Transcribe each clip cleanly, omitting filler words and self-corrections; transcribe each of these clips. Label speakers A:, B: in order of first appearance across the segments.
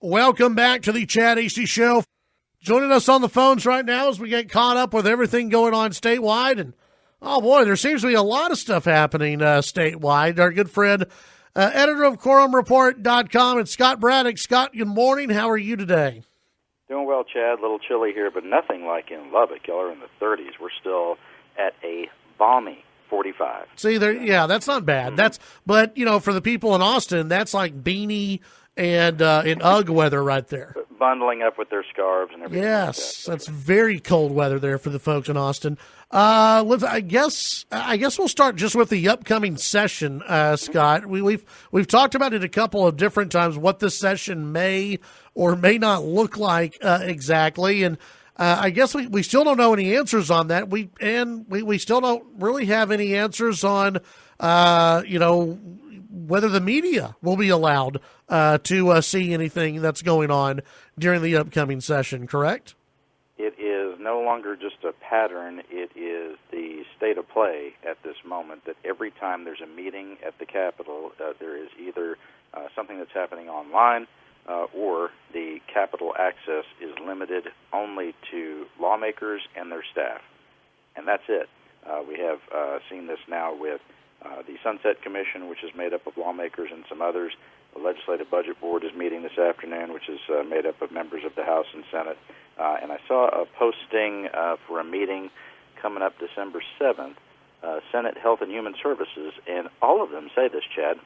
A: Welcome back to the Chad Hasty Show. Joining us on the phones right now as we get caught up with everything going on statewide. And, oh, boy, there seems to be a lot of stuff happening statewide. Our good friend, editor of quorumreport.com, and Scott Braddock. Scott, good morning. How are you today?
B: Doing well, Chad. A little chilly here, but nothing like in Lubbock. Y'all are in the 30s. We're still at a balmy 45.
A: See, yeah, that's not bad. But, for the people in Austin, that's like beanie and UGG weather right there.
B: Bundling up with their scarves and everything.
A: Yes, that's very cold weather there for the folks in Austin. I guess we'll start just with the upcoming session, Scott. We've talked about it a couple of different times, what this session may or may not look like exactly, and I guess we still don't know any answers on that. We still don't really have any answers on whether the media will be allowed to see anything that's going on during the upcoming session, correct?
B: It is no longer just a pattern. It is the state of play at this moment that every time there's a meeting at the Capitol, there is either something that's happening online or the Capitol access is limited only to lawmakers and their staff. And that's it. We have seen this now with the Sunset Commission, which is made up of lawmakers and some others. The Legislative Budget Board is meeting this afternoon, which is made up of members of the House and Senate. And I saw a posting for a meeting coming up December 7th, Senate Health and Human Services, and all of them say this, Chad,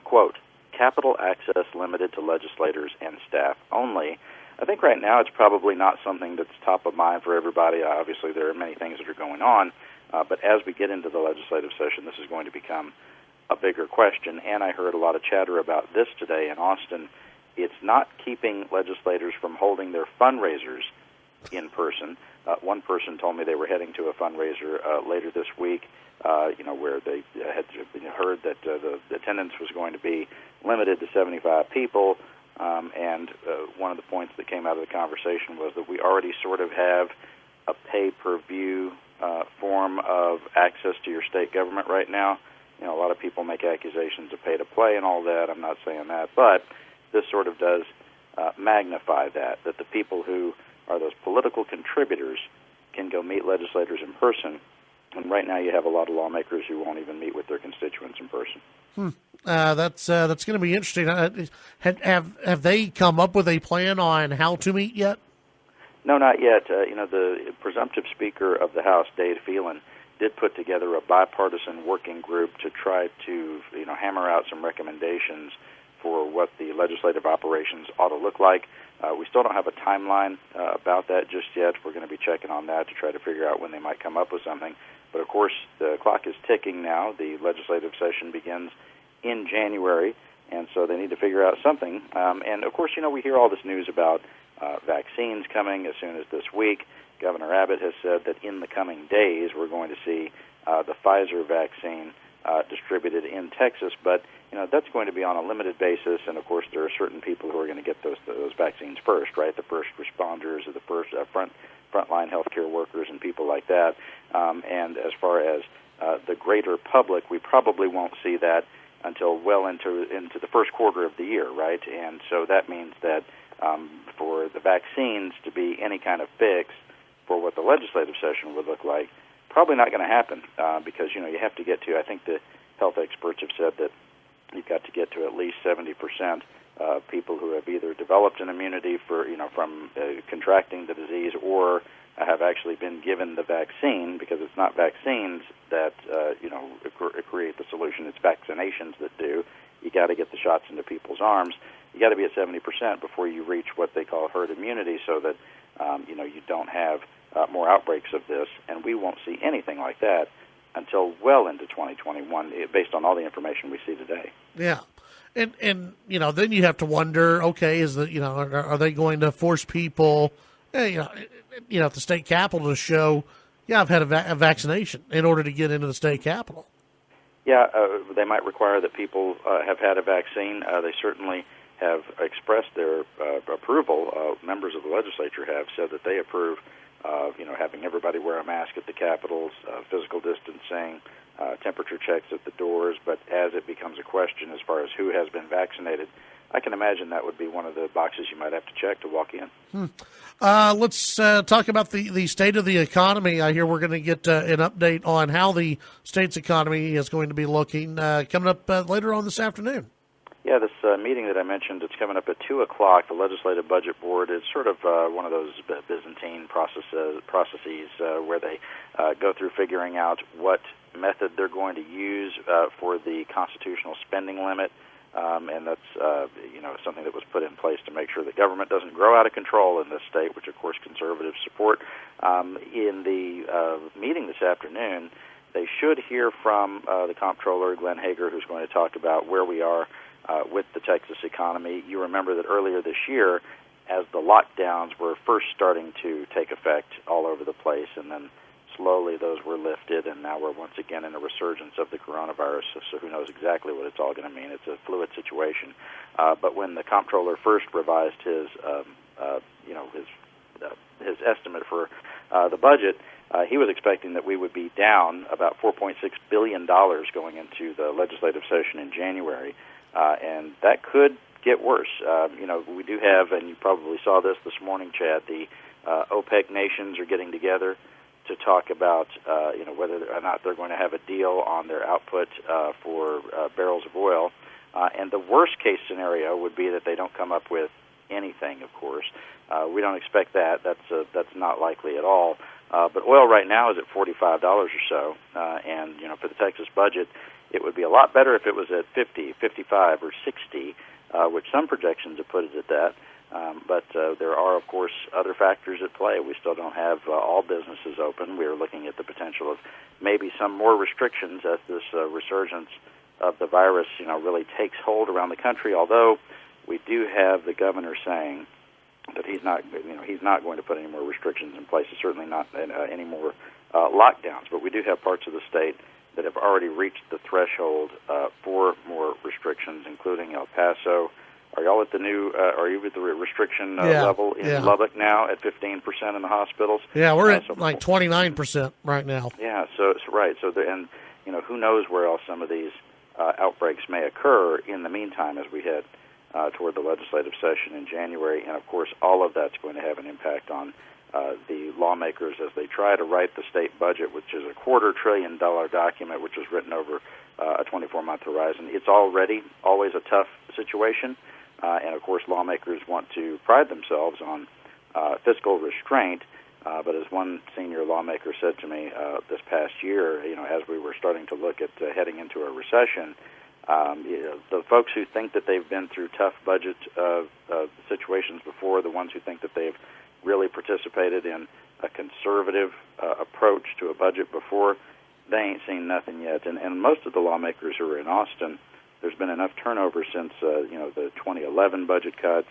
B: quote, Capitol access limited to legislators and staff only. I think right now it's probably not something that's top of mind for everybody. Obviously, there are many things that are going on. But as we get into the legislative session, this is going to become a bigger question. And I heard a lot of chatter about this today in Austin. It's not keeping legislators from holding their fundraisers in person. One person told me they were heading to a fundraiser later this week, where they had heard that the attendance was going to be limited to 75 people. And one of the points that came out of the conversation was that we already sort of have a pay-per-view form of access to your state government right now. A lot of people make accusations of pay-to-play and all that. I'm not saying that, but this sort of does magnify that the people who are those political contributors can go meet legislators in person. And right now you have a lot of lawmakers who won't even meet with their constituents in person.
A: That's going to be interesting. Have they come up with a plan on how to meet yet?
B: No, not yet. The presumptive Speaker of the House, Dave Phelan, did put together a bipartisan working group to try to, hammer out some recommendations for what the legislative operations ought to look like. We still don't have a timeline about that just yet. We're going to be checking on that to try to figure out when they might come up with something. But, of course, the clock is ticking now. The legislative session begins in January, and so they need to figure out something. And, of course, we hear all this news about vaccines coming as soon as this week. Governor Abbott has said that in the coming days we're going to see the Pfizer vaccine distributed in Texas, but that's going to be on a limited basis, and of course there are certain people who are going to get those vaccines first, right? The first responders or the first frontline healthcare workers and people like that. And as far as the greater public, we probably won't see that until well into the first quarter of the year, right? And so that means that for the vaccines to be any kind of fix for what the legislative session would look like, probably not going to happen because, you have to get to, I think the health experts have said that you've got to get to at least 70% of people who have either developed an immunity from contracting the disease or have actually been given the vaccine, because it's not vaccines that, create the solution. It's vaccinations that do. You got to get the shots into people's arms. You got to be at 70% before you reach what they call herd immunity so that, you don't have more outbreaks of this, and we won't see anything like that until well into 2021, based on all the information we see today.
A: Yeah, and then you have to wonder, okay, are they going to force people, at the state capitol to show, I've had a vaccination in order to get into the state capitol?
B: Yeah, they might require that people have had a vaccine. They certainly have expressed their approval. Members of the legislature have said that they approve of having everybody wear a mask at the capitals, physical distancing, temperature checks at the doors. But as it becomes a question as far as who has been vaccinated, I can imagine that would be one of the boxes you might have to check to walk in.
A: Let's talk about the state of the economy. I hear we're going to get an update on how the state's economy is going to be looking coming up later on this afternoon.
B: Yeah, this meeting that I mentioned, it's coming up at 2 o'clock. The Legislative Budget Board is sort of one of those Byzantine processes where they go through figuring out what method they're going to use for the constitutional spending limit. And that's something that was put in place to make sure the government doesn't grow out of control in this state, which, of course, conservatives support. In the meeting this afternoon, they should hear from the comptroller, Glenn Hager, who's going to talk about where we are with the Texas economy. You remember that earlier this year, as the lockdowns were first starting to take effect all over the place, and then slowly those were lifted, and now we're once again in a resurgence of the coronavirus, so who knows exactly what it's all going to mean. It's a fluid situation. But when the comptroller first revised his estimate for the budget, he was expecting that we would be down about $4.6 billion going into the legislative session in January, and that could get worse. We do have, and you probably saw this morning, Chad, the OPEC nations are getting together to talk about whether or not they're going to have a deal on their output for barrels of oil. And the worst-case scenario would be that they don't come up with anything, of course. We don't expect that. That's not likely at all. But oil right now is at $45 or so. And for the Texas budget, it would be a lot better if it was at 50, 55, or 60, which some projections have put it at that. But there are, of course, other factors at play. We still don't have all businesses open. We are looking at the potential of maybe some more restrictions as this resurgence of the virus, really takes hold around the country. Although we do have the governor saying that he's not going to put any more restrictions in place. Certainly not any more lockdowns. But we do have parts of the state that have already reached the threshold for more restrictions, including El Paso. Are y'all at the new? Are you at the restriction level in Lubbock now at 15% in the hospitals?
A: Yeah, we're at like 29% right now.
B: Yeah, so right. So who knows where else some of these outbreaks may occur in the meantime as we head toward the legislative session in January, and of course all of that's going to have an impact on the lawmakers as they try to write the state budget, which is a $250 billion document, which is written over a 24-month horizon. It's already always a tough situation. And, of course, lawmakers want to pride themselves on fiscal restraint. But as one senior lawmaker said to me this past year, as we were starting to look at heading into a recession, the folks who think that they've been through tough budget situations before, the ones who think that they've really participated in a conservative approach to a budget before, they ain't seen nothing yet. And most of the lawmakers who are in Austin, there's been enough turnover since the 2011 budget cuts,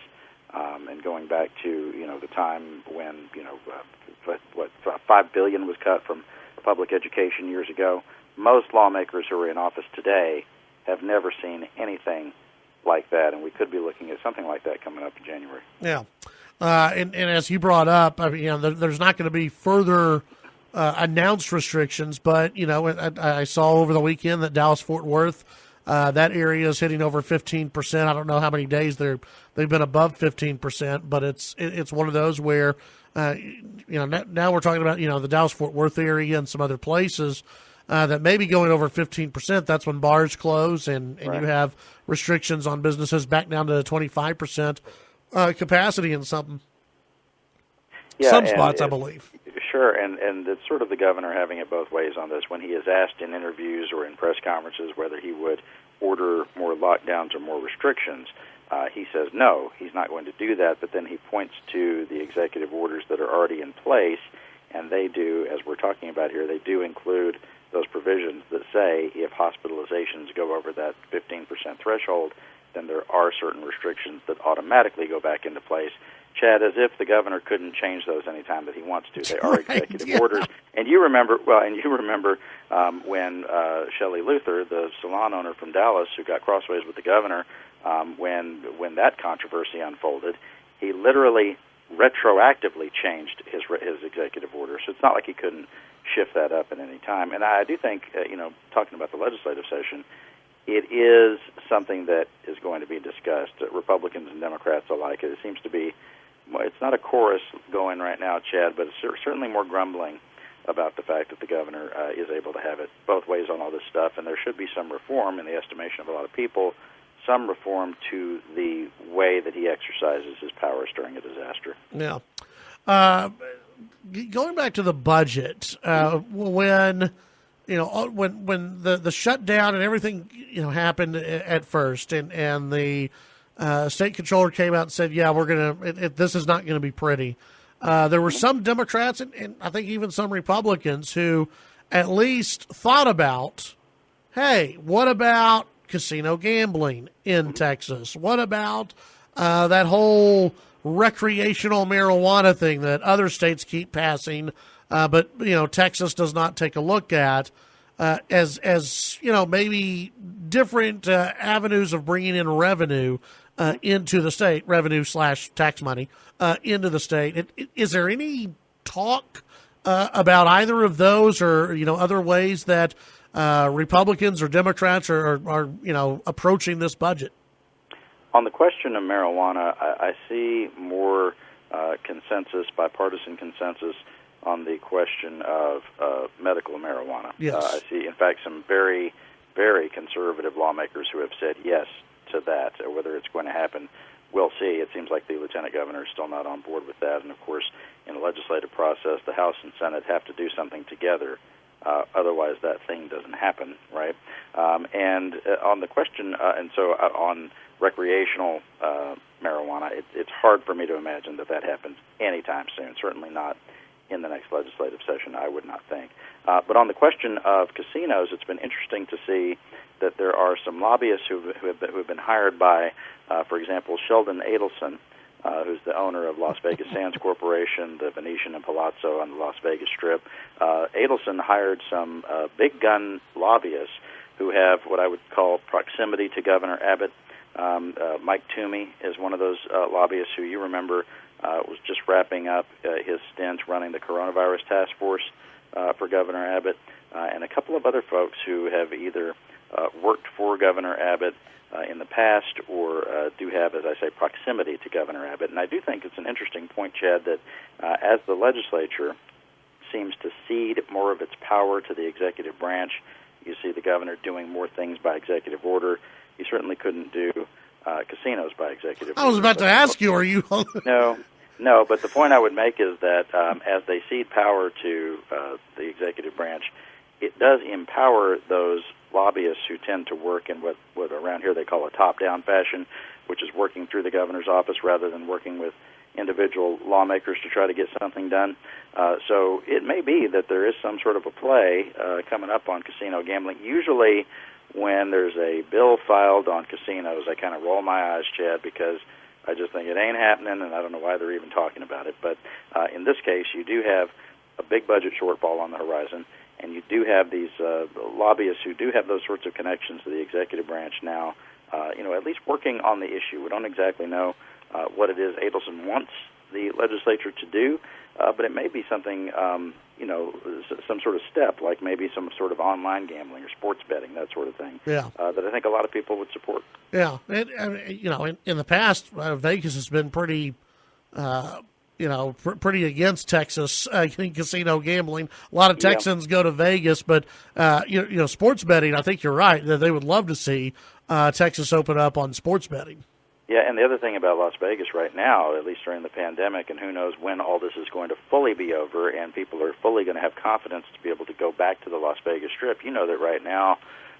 B: and going back to the time when $5 billion was cut from public education years ago. Most lawmakers who are in office today have never seen anything like that, and we could be looking at something like that coming up in January.
A: Yeah, and as you brought up, there's not going to be further announced restrictions, but I saw over the weekend that Dallas-Fort Worth. That area is hitting over 15%. I don't know how many days they've been above 15%, but it's one of those where now we're talking about the Dallas-Fort Worth area and some other places that may be going over 15%. That's when bars close and right. You have restrictions on businesses back down to 25% capacity in some spots, I believe.
B: Sure, and it's sort of the governor having it both ways on this. When he is asked in interviews or in press conferences whether he would order more lockdowns or more restrictions, he says no, he's not going to do that, but then he points to the executive orders that are already in place, and they do, as we're talking about here, they do include those provisions that say if hospitalizations go over that 15% threshold, then there are certain restrictions that automatically go back into place. Chad, as if the governor couldn't change those anytime that he wants to. They are executive orders. And you remember when Shelley Luther, the salon owner from Dallas, who got crossways with the governor, when that controversy unfolded, he literally retroactively changed his executive order. So it's not like he couldn't shift that up at any time. And I do think, talking about the legislative session, it is something that is going to be discussed, Republicans and Democrats alike. It seems to be, it's not a chorus going right now, Chad, but it's certainly more grumbling about the fact that the governor is able to have it both ways on all this stuff, and there should be some reform in the estimation of a lot of people, some reform to the way that he exercises his powers during a disaster.
A: Yeah. Going back to the budget, when the shutdown and everything happened at first, and the state controller came out and said, "Yeah, we're gonna. This is not going to be pretty." There were some Democrats and I think even some Republicans who at least thought about, hey, what about casino gambling in Texas? What about that whole recreational marijuana thing that other states keep passing, but Texas does not take a look at as maybe different avenues of bringing in revenue into the state, revenue / tax money into the state. Is there any talk about either of those, or other ways that Republicans or Democrats are approaching this budget?
B: On the question of marijuana, I see more consensus, bipartisan consensus, on the question of medical marijuana.
A: Yes.
B: I see, in fact, some very, very conservative lawmakers who have said yes to that. Whether it's going to happen, we'll see. It seems like the lieutenant governor is still not on board with that. And, of course, in the legislative process, the House and Senate have to do something together. Otherwise, that thing doesn't happen, right? And on the question, on recreational marijuana, it's hard for me to imagine that happens anytime soon, certainly not in the next legislative session, I would not think. But on the question of casinos, it's been interesting to see that there are some lobbyists who have been hired by, for example, Sheldon Adelson, who's the owner of Las Vegas Sands Corporation, the Venetian and Palazzo on the Las Vegas Strip. Adelson hired some big gun lobbyists who have what I would call proximity to Governor Abbott. Mike Toomey is one of those lobbyists who you remember was just wrapping up his stint running the coronavirus task force for Governor Abbott, and a couple of other folks who have either worked for Governor Abbott in the past or do have, as I say, proximity to Governor Abbott. And I do think it's an interesting point, Chad, that as the legislature seems to cede more of its power to the executive branch, you see the governor doing more things by executive order. You certainly couldn't do casinos by executive order.
A: I was about to ask you, are you...
B: No, but the point I would make is that as they cede power to the executive branch, it does empower those lobbyists who tend to work in what around here they call a top-down fashion, which is working through the governor's office rather than working with individual lawmakers to try to get something done. So it may be that there is some sort of a play coming up on casino gambling. Usually when there's a bill filed on casinos, I kind of roll my eyes, Chad, because I just think it ain't happening, and I don't know why they're even talking about it. But in this case, you do have a big budget shortfall on the horizon, and you do have these lobbyists who do have those sorts of connections to the executive branch now, at least working on the issue. We don't exactly know what it is Adelson wants the legislature to do, but it may be something, some sort of step, like maybe some sort of online gambling or sports betting, that sort of thing, that I think a lot of people would support.
A: Yeah, in the past, Vegas has been pretty, pretty against Texas casino gambling. A lot of Texans go to Vegas, but sports betting, I think you're right that they would love to see Texas open up on sports betting.
B: Yeah, and the other thing about Las Vegas right now, at least during the pandemic, and who knows when all this is going to fully be over and people are fully going to have confidence to be able to go back to the Las Vegas Strip, you know that right now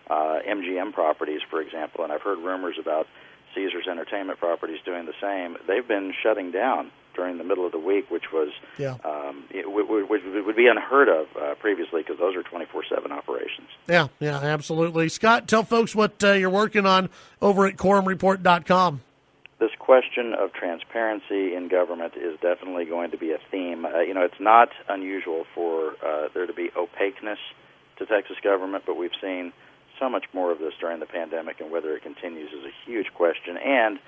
B: MGM properties, for example, and I've heard rumors about Caesars Entertainment properties doing the same, they've been shutting down during the middle of the week, which was which would be unheard of previously because those are 24/7 operations. Yeah,
A: absolutely. Scott, tell folks what you're working on over at quorumreport.com.
B: This question of transparency in government is definitely going to be a theme. It's not unusual for there to be opaqueness to Texas government, but we've seen so much more of this during the pandemic, and whether it continues is a huge question. And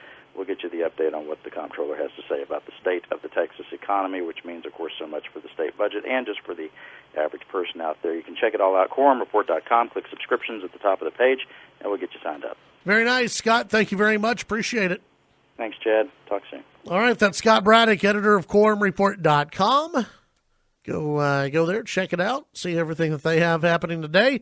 B: we'll get you the update on what the comptroller has to say about the state of the Texas economy, which means, of course, so much for the state budget and just for the average person out there. You can check it all out, quorumreport.com. Click subscriptions at the top of the page, and we'll get you signed up.
A: Very nice, Scott. Thank you very much. Appreciate it.
B: Thanks, Chad. Talk soon.
A: All right, that's Scott Braddock, editor of quorumreport.com. Go there, check it out, see everything that they have happening today.